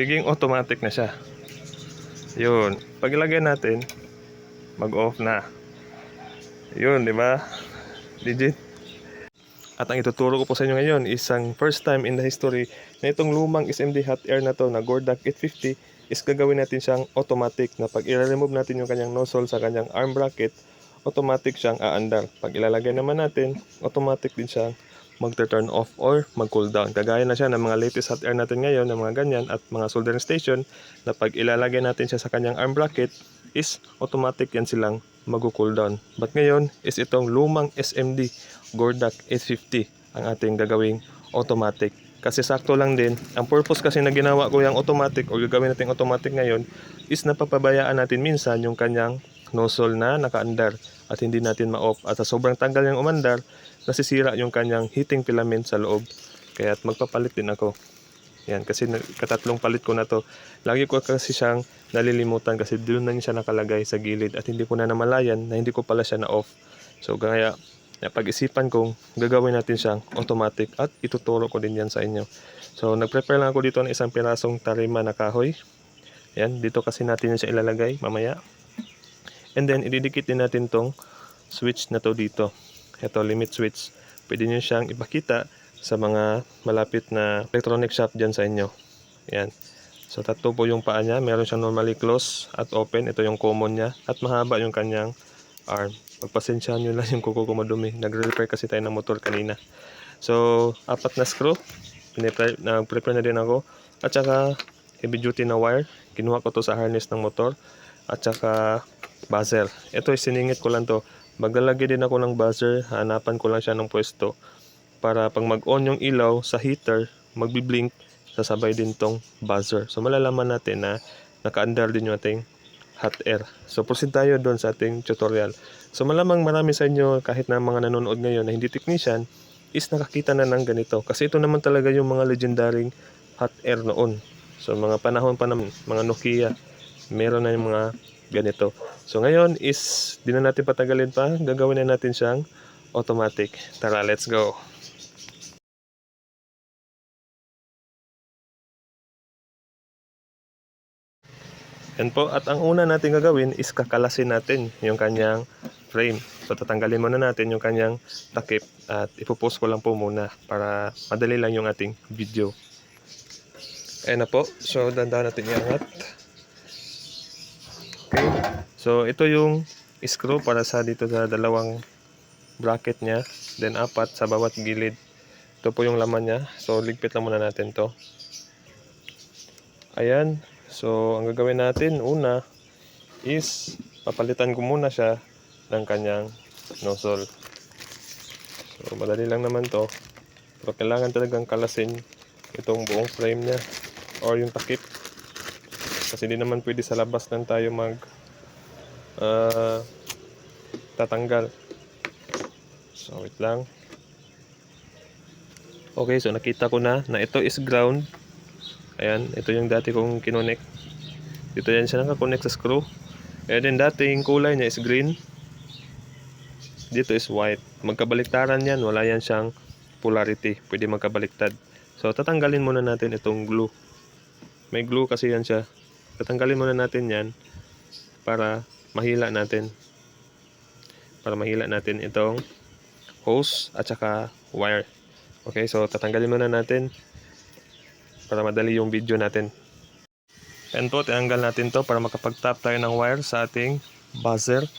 Naging automatic na siya. Yun. Pag ilagay natin, mag-off na. Yun, di ba? Legit. At ang ituturo ko po sa inyo ngayon, isang first time in the history na itong lumang SMD hot air na to na Gordak 850 is gagawin natin siyang automatic na pag i-remove natin yung kanyang nozzle sa kanyang arm bracket, automatic siyang aandar. Pag ilalagay naman natin, automatic din siyang mag-turn off or mag-cool down. Kagaya na siya ng mga latest hot air natin ngayon, ng mga ganyan at mga soldering station na pag ilalagay natin siya sa kanyang arm bracket is automatic yan silang mag-cool down. But ngayon is itong lumang SMD Gordak 850 ang ating gagawing automatic. Kasi sakto lang din, ang purpose kasi na ginawa ko yung automatic o gagawin natin automatic ngayon is napapabayaan natin minsan yung kanyang nozzle na nakaandar at hindi natin ma-off. At sa sobrang tagal yung umandar, nasisira yung kanyang heating filament sa loob. Kaya magpapalit din ako. Yan, kasi katatlong palit ko na to. Lagi ko kasi siyang nalilimutan kasi doon na siya nakalagay sa gilid at hindi ko na namalayan na hindi ko pala siya na-off. So kaya pag-isipan kong gagawin natin siyang automatic at ituturo ko din yan sa inyo. So nag-prepare lang ako dito ng isang pirasong tarima na kahoy. Yan, dito kasi natin siya ilalagay mamaya. And then ididikit din natin tong switch na to dito. Ito, limit switch. Pwede nyo siyang ipakita sa mga malapit na electronic shop dyan sa inyo. Yan. So tatlo po yung paa niya. Meron siyang normally close at open. Ito yung common niya. At mahaba yung kanyang arm. Pagpasensyahan nyo lang yung kuko ko madumi. Nagre-repair kasi tayo ng motor kanina. So, 4 na screw. Nag-prepare na din ako. At saka, heavy duty na wire. Kinuha ko to sa harness ng motor. At saka, buzzer. Ito, siningit ko lang to. Maglalagay din ako ng buzzer. Hanapan ko lang siya ng pwesto. Para pag mag-on yung ilaw sa heater, magbi-blink, sasabay din tong buzzer. So, malalaman natin na naka-under din yung ating hot air. So, proceed tayo doon sa ating tutorial. So, malamang marami sa inyo, kahit na mga nanonood ngayon na hindi technician, is nakakita na ng ganito. Kasi ito naman talaga yung mga legendaring hot air noon. So, mga panahon pa naman, mga Nokia, meron na yung mga ganito. So, ngayon is, di na natin patagalin pa, gagawin na natin siyang automatic. Tara, let's go! Yan po, at ang una natin gagawin is kakalasin natin yung kanyang frame. So tatanggalin muna natin yung kanyang takip at ipopost ko lang po muna para madali lang yung ating video. Ayan na po, so dandahan natin iangat. Okay, so ito yung screw para sa dito sa dalawang bracket niya, then 4 sa bawat gilid. Ito po yung laman niya, so ligpit lang muna natin to. Ayan. So, ang gagawin natin, una, is papalitan ko muna siya ng kanyang nozzle. So, madali lang naman to. Pero kailangan talagang kalasin itong buong frame niya or yung takip. Kasi hindi naman pwede sa labas lang tayo tatanggal. So, wait lang. Okay, so nakita ko na ito is ground. Ayan, ito yung dati kong kinonect. Dito yan siya nakakonect sa screw. And then dating kulay niya is green. Dito is white. Magkabaliktaran yan. Wala yan siyang polarity. Pwede magkabaliktad. So tatanggalin muna natin itong glue. May glue kasi yan siya. Tatanggalin muna natin yan para mahila natin. Para mahila natin itong hose at saka wire. Okay, so tatanggalin muna natin para madali yung video natin. And po, tinanggal natin to para makapag-tap tayo ng wire sa ating buzzer.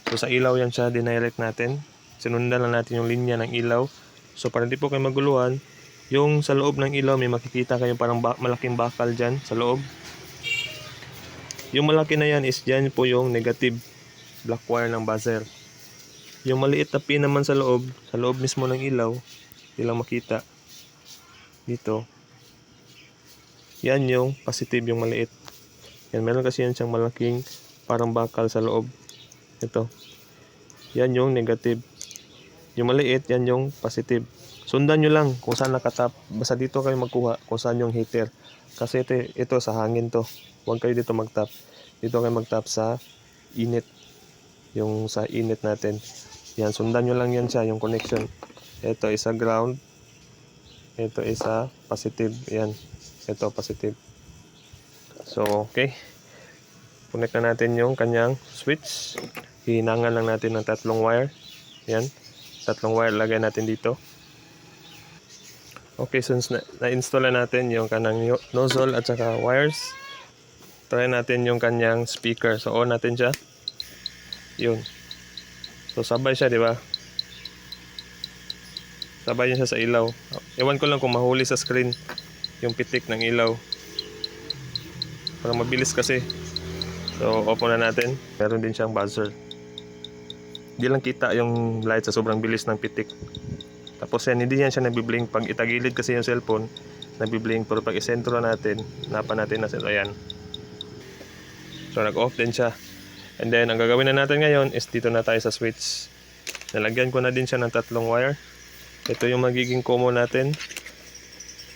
So sa ilaw yan siya, dinirect natin. Sinundan lang natin yung linya ng ilaw. So para hindi po kayo maguluhan, yung sa loob ng ilaw may makikita kayong parang malaking bakal dyan sa loob. Yung malaki na yan is dyan po yung negative black wire ng buzzer. Yung maliit na pin naman sa loob mismo ng ilaw, hindi lang makita dito. Yan yung positive, yung maliit. Yan, meron kasi yan siyang malaking parang bakal sa loob. Ito. Yan yung negative. Yung maliit, yan yung positive. Sundan nyo lang kung saan nakatap. Basta dito kayo magkuha kung saan yung heater. Kasi ito sa hangin to. Huwag kayo dito magtap. Dito kayo magtap sa init. Yung sa init natin. Yan, sundan nyo lang yan siya, yung connection. Ito isa ground. Ito isa positive. Yan. Ito positive. So, okay. Connect na natin yung kanyang switch. Hihinangan lang natin ng tatlong wire. Yan. Tatlong wire lagay natin dito. Okay, since na-install na natin yung kanang nozzle at saka wires, try natin yung kanyang speaker. So, on natin siya. Yun. So, sabay siya, di ba? Sabay siya sa ilaw. Ewan ko lang kung mahuli sa screen yung pitik ng ilaw. Parang mabilis kasi. So, off na natin. Meron din siyang buzzer. Hindi lang kita yung light sa sobrang bilis ng pitik. Tapos yan, hindi yan siya nabiblink. Pag itagilid kasi yung cellphone, nabiblink. Pero pag isentro natin, napan natin na sentro. Ayan. So, nag-off din siya. And then, ang gagawin na natin ngayon is dito na tayo sa switch. Nalagyan ko na din siya ng tatlong wire. Ito yung magiging combo natin.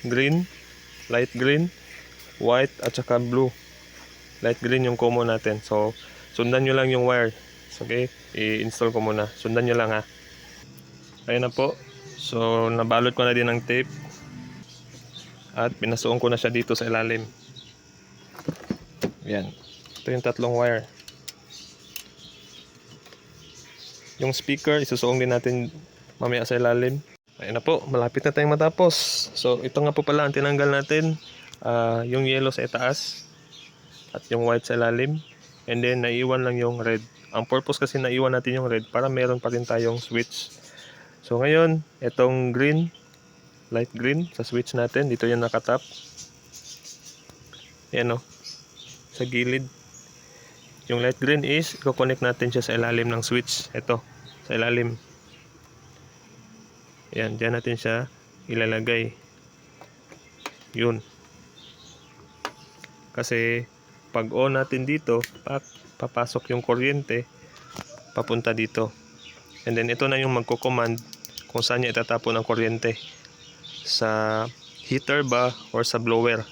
Green, light green, white, at saka blue. Light green yung combo natin. So, sundan nyo lang yung wire. Okay, i-install ko muna. Sundan nyo lang ha. Ayun na po. So, nabalot ko na din ng tape. At pinasuon ko na siya dito sa ilalim. Yan. Ito yung tatlong wire. Yung speaker, isusuong din natin mamaya sa ilalim. Ayun na po. Malapit na tayong matapos. So, ito nga po pala ang tinanggal natin. Yung yellow sa itaas. At yung white sa ilalim. And then, naiwan lang yung red. Ang purpose kasi naiwan natin yung red para meron pa rin tayong switch. So ngayon, itong green, light green sa switch natin, dito yung nakatap. Yan o, sa gilid. Yung light green is, i-connect natin siya sa ilalim ng switch. Ito, sa ilalim. Yan, dyan natin siya ilalagay. Yun. Kasi, pag on natin dito, papasok yung kuryente, papunta dito. And then, ito na yung magko-command kung saan niya itatapon ang kuryente, sa heater ba or sa blower,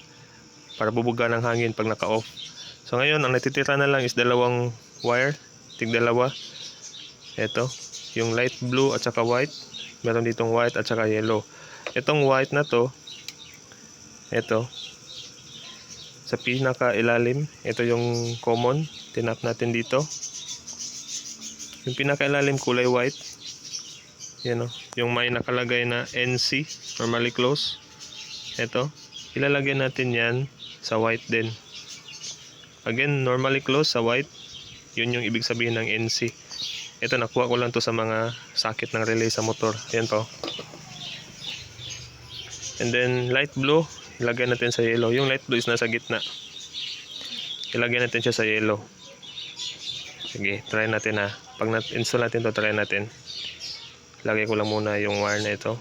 para bubuga ng hangin pag naka-off. So ngayon ang natitira na lang is dalawang wire, tig-dalawa. Ito, yung light blue at saka white. Meron ditong white at saka yellow. Itong white na to, ito sa pinaka ilalim, ito yung common, tinap natin dito. Yung pinaka ilalim kulay white. Yan o, yung may nakalagay na NC, normally close. Ito, ilalagay natin yan sa white din. Again, normally close sa white. Yun yung ibig sabihin ng NC. Ito, nakuha ko lang to sa mga socket ng relay sa motor. Yan po. And then, light blue, ilagay natin sa yellow. Yung light blue is nasa gitna. Ilagay natin siya sa yellow. Sige, try natin ha. Pag na-install natin to, try natin. Lagay ko lang muna yung wire na ito.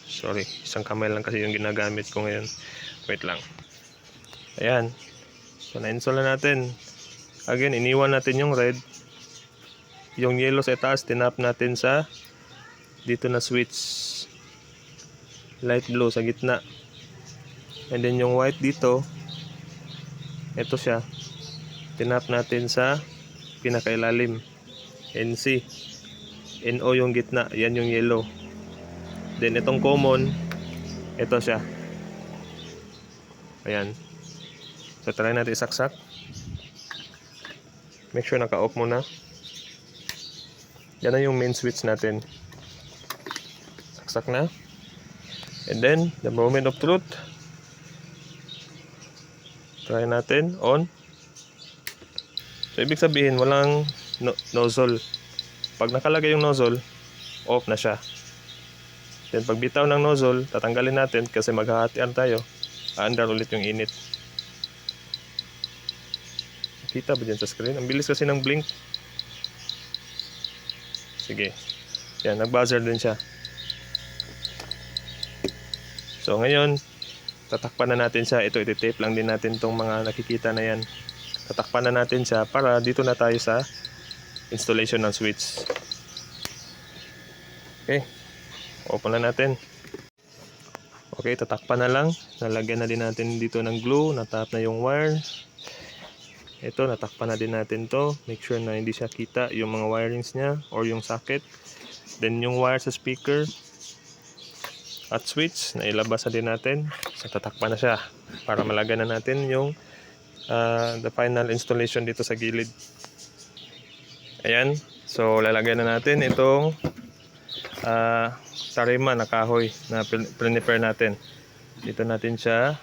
Sorry, isang kamay lang kasi yung ginagamit ko ngayon. Wait lang. Ayan. So, na-install na natin. Again, iniwan natin yung red. Yung yellow sa itaas, tinap natin sa dito na switch. Light blue sa gitna. And then yung white dito, ito siya. Tinap natin sa pinakailalim. NC. NO yung gitna, yan yung yellow. Then itong common, ito siya. Ayan. So try natin isaksak. Make sure naka-off muna. Yan na yung main switch natin. Saksak na. And then, the moment of truth. Try natin, on. So ibig sabihin, walang nozzle. Pag nakalagay yung nozzle, off na siya. Then pag bitaw ng nozzle, tatanggalin natin kasi maghahatian tayo. Aandar ulit yung init. Kita ba dyan sa screen? Ang bilis kasi ng blink. Sige. Yan, nag-buzzer din siya. So ngayon, tatakpan na natin siya. Ito, iti-tape lang din natin tong mga nakikita na yan. Tatakpan na natin siya para dito na tayo sa installation ng switch. Okay. Open na natin. Okay, tatakpan na lang. Nalagyan na din natin dito ng glue. Natap na yung wire. Ito, natakpan na din natin to. Make sure na hindi siya kita yung mga wirings niya or yung socket. Then yung wire sa speaker at switch, nailabas na din natin. So, tatakpan na siya. para malagyan na natin yung the final installation dito sa gilid. Ayan. So lalagyan na natin itong tarima na kahoy na prepare natin. Dito natin siya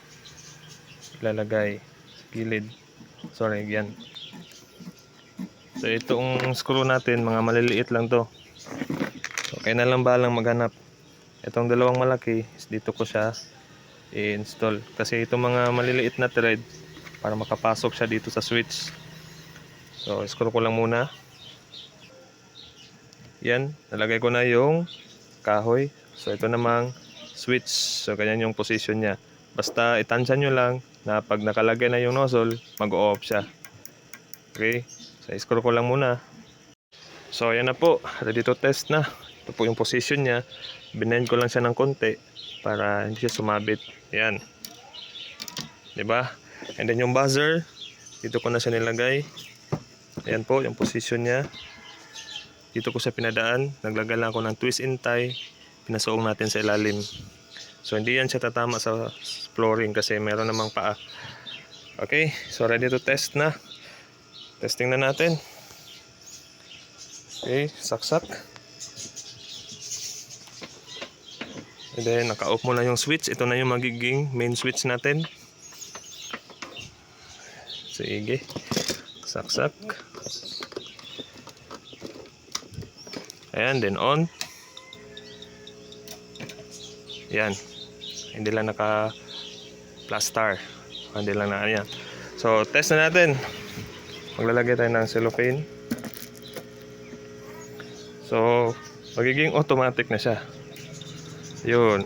ilalagay sa gilid. Sorry, yan. So itong screw natin, mga maliliit lang to. So kaya na lang balang maghanap. Itong dalawang malaki, dito ko siya i-install. Kasi itong mga maliliit na thread, para makapasok siya dito sa switch. So screw ko lang muna. Yan, nalagay ko na yung kahoy. So ito namang switch. So ganyan yung position niya. Basta itansya nyo lang na pag nakalagay na yung nozzle, mag-off siya. Okay, so screw ko lang muna. So ayan na po, ready to test na. Ito po yung position niya. Binend ko lang siya ng konti para hindi siya sumabit. Ayan, diba? And then yung buzzer, dito ko na siya nilagay. Ayan po yung position niya. Dito ko siya pinadaan. Naglagay lang ako ng twist and tie. Pinasuong natin sa ilalim. So hindi yan siya tatama sa flooring kasi meron namang paa. Okay, so ready to test na. Testing na natin. Okay, saksak. And then naka-off mo na yung switch. Ito na yung magiging main switch natin. Sige. Saksak. Ayan, then on. Yan. Hindi lang naka-plaster. Hindi lang na yan. So, test na natin. Maglalagay tayo ng cellophane. So, magiging automatic na siya. Yun.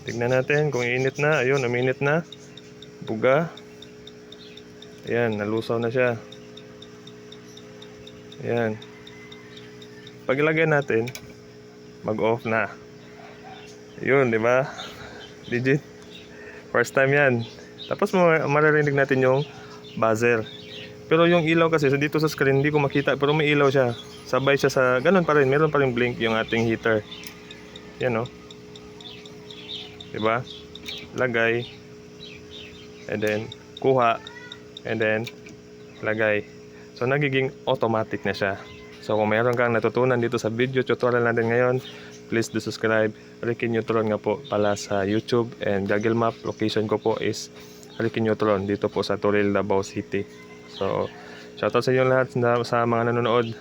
Tignan natin kung init na. Ayun, uminit na. Buga. Ayan, nalusaw na siya. Ayan. Pag ilagay natin, mag-off na. Yun, di ba? Legit. First time yan. Tapos maririnig natin yung buzzer. Pero yung ilaw kasi dito sa screen hindi ko makita, pero may ilaw siya. Sabay siya sa ganun pa rin, meron pa rin blink yung ating heater. Yan, oh. Diba? Lagay. And then kuha. And then lagay. So nagiging automatic na siya. So kung mayroon kang natutunan dito sa video tutorial natin ngayon, please do subscribe. Ricky Neutron nga po pala sa YouTube, and Google Map location ko po is Ricky Neutron dito po sa Toril, Davao City. So shoutout sa inyo lahat sa mga nanonood.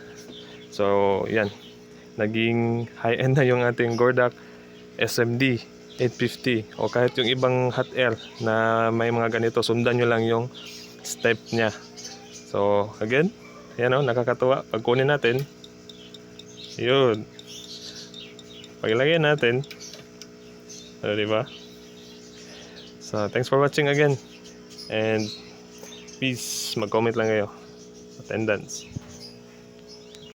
So yan, naging high-end na yung ating Gordak SMD 850 o kahit yung ibang hot air na may mga ganito, sundan nyo lang yung step nya. So again, yan o, nakakatuwa. Pag kunin natin, yun, pagilagay natin, diba? So thanks for watching again, and please mag-comment lang kayo, attendance.